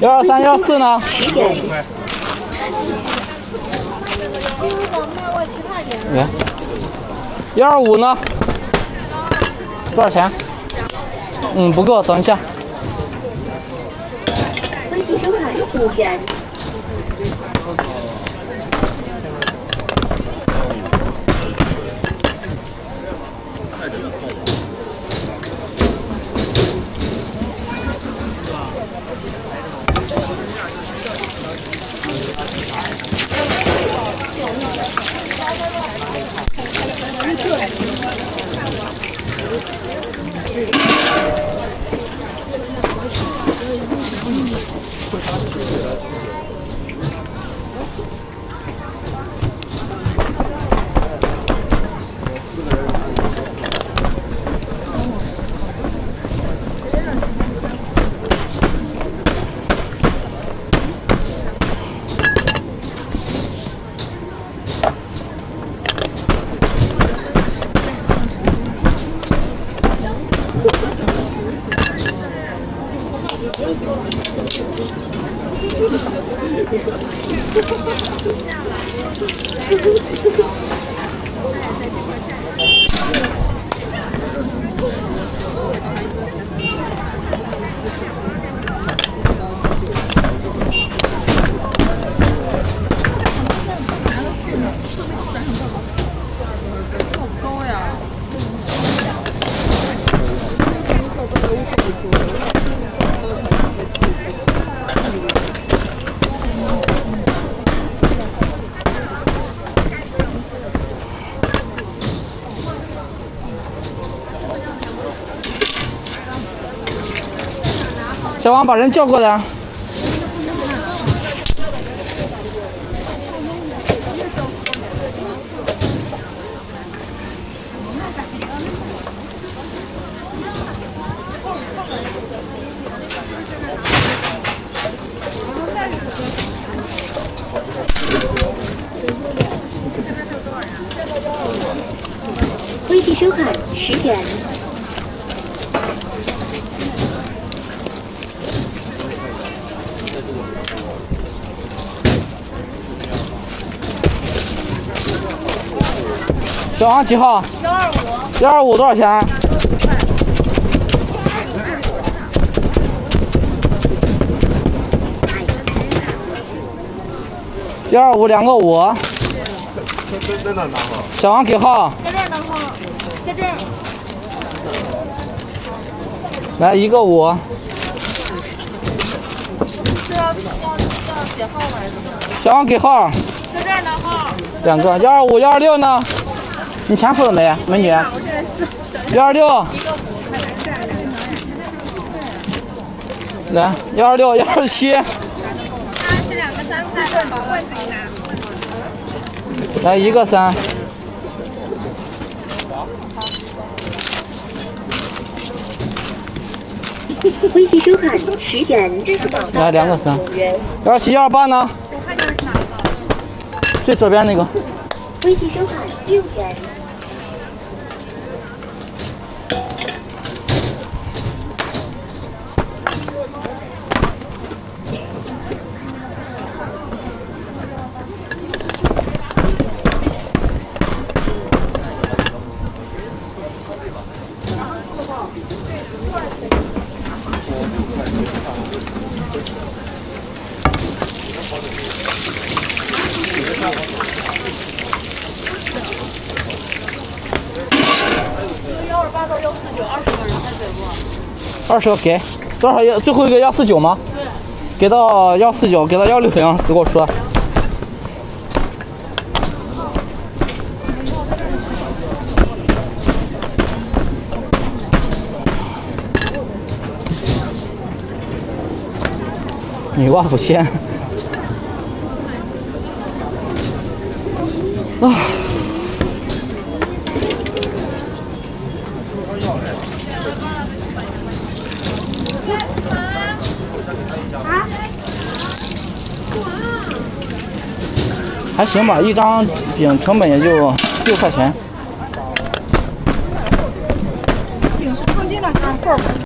123、124呢？ 125呢？多少钱？不够，等一下。微信收款5元。小王，把人叫过来。微信收款10元。小王几号？125多少钱？125两个5。在哪拿号？小王给号。在这儿拿号，在这儿。来一个5。是要写号还是什么？小王给号。在这儿拿号。2个125、126呢？你钱付了没，美女？126。来126、127。这两个3块，我自己拿。来一个3。微信收款10元，支付宝来2个3。5元。127、128呢？我看见是哪个？最左边那个。微信收款6元。128到149，20个人才给不？20个给，多少？最后一个149吗？对。给到149，给到160，给我说。女娲补签。啊。还行吧，一张饼成本也就6块钱。饼是烫金的，按份儿。